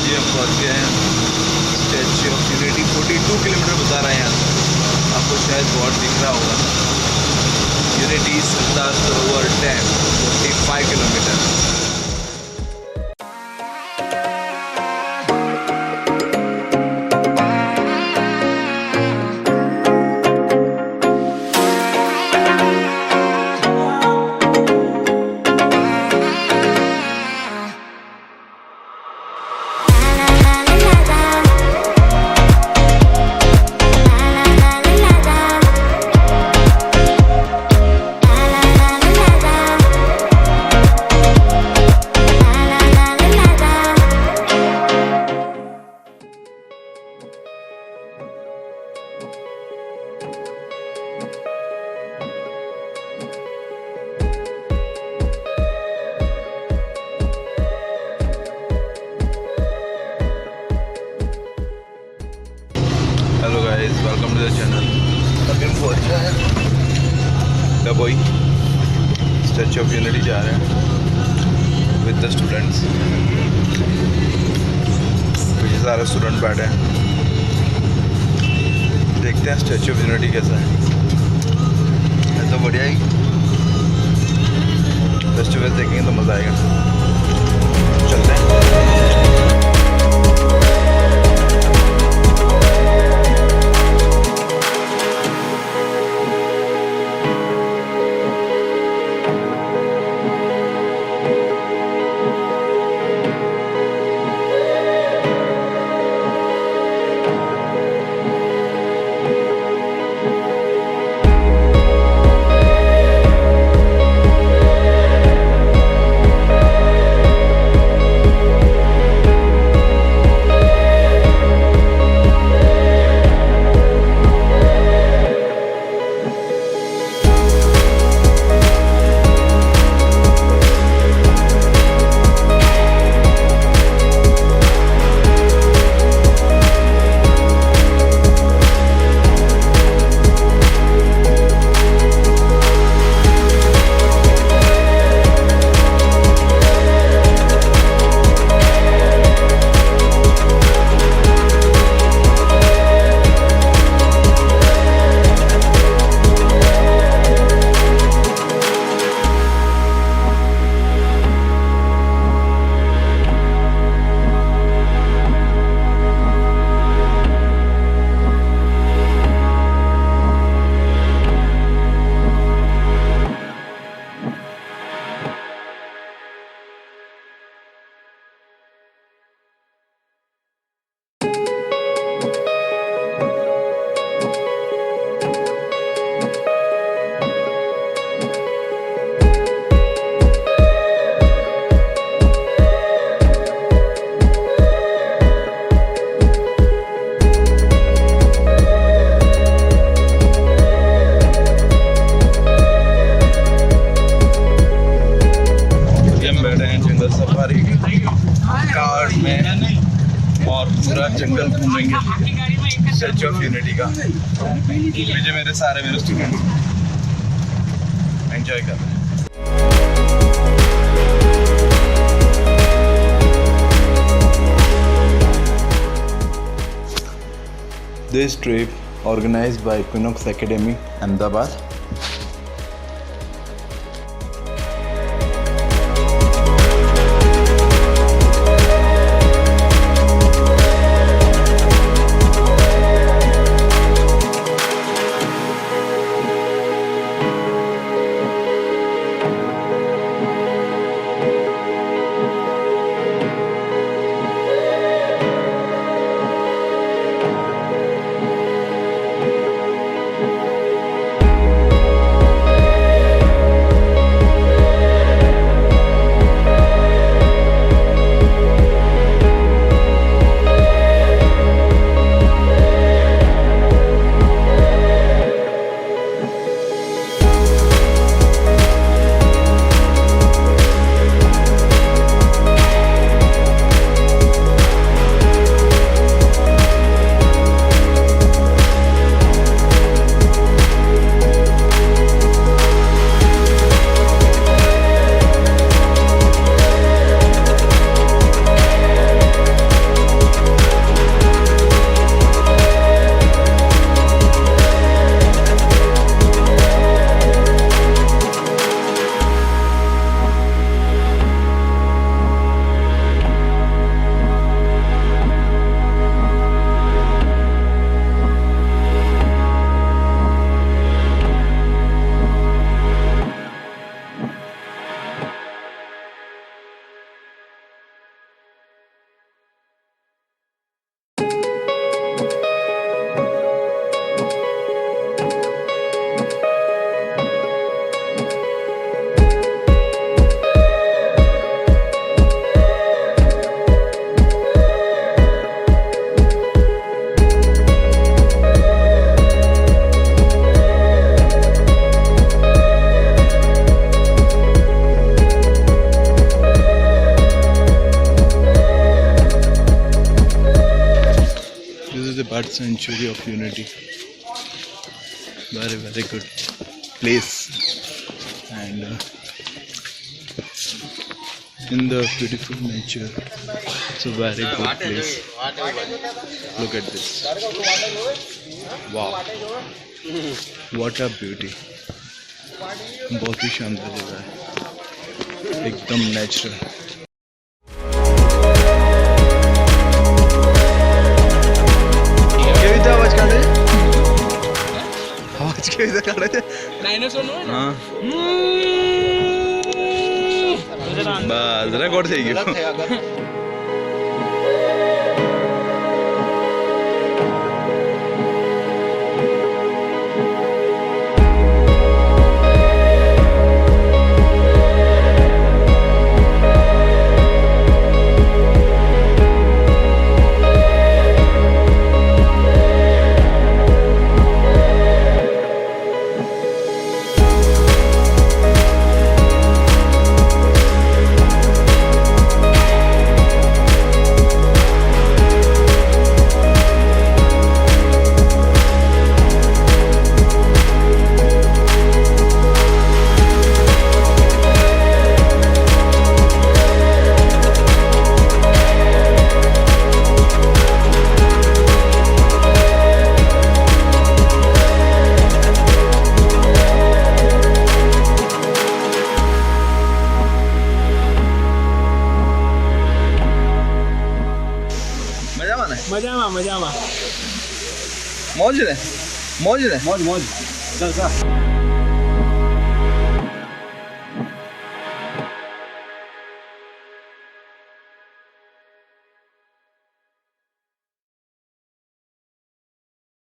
जी हम पहुंच गए हैं स्टैच्यू ऑफ यूनिटी। 42 किलोमीटर बता रहे हैं यहाँ से, आपको शायद बोर्ड दिख रहा होगा। Unity Sardar Sarovar dam 45 kilometre. Hello guys, welcome to the channel. अभी हम पहुंच गए हैं डबोई, स्टैच्यू ऑफ यूनिटी जा रहे हैं विद द स्टूडेंट्स। पीछे सारे स्टूडेंट बैठे हैं। देखते हैं स्टैच्यू ऑफ यूनिटी कैसा है तो बढ़िया ही। फेस्टिवल देखेंगे तो मज़ा आएगा। चलते हैं। कार में और पूरा जंगल घूमेंगे स्टैच्यू ऑफ यूनिटी का। पीछे मेरे स्टूडेंट एंजॉय कर रहे हैं। This trip organized by Equinox Academy, Ahmedabad. Bird Sanctuary of Unity. Very, very good place. And in the beautiful nature, it's a very good place. Look at this. Wow. What a beauty. बहुत ही शानदार जगह है, एकदम natural. કેવી રીતે અવાજ કાઢે છે? અવાજ કેવી રીતે કાઢે છે? ડાયનોસોરનો હા. બસ રેકોર્ડ થઈ ગયો. મજામાં મજામાં મોજ ને મોજ ને મોજ મોજ ચાલ ચાલ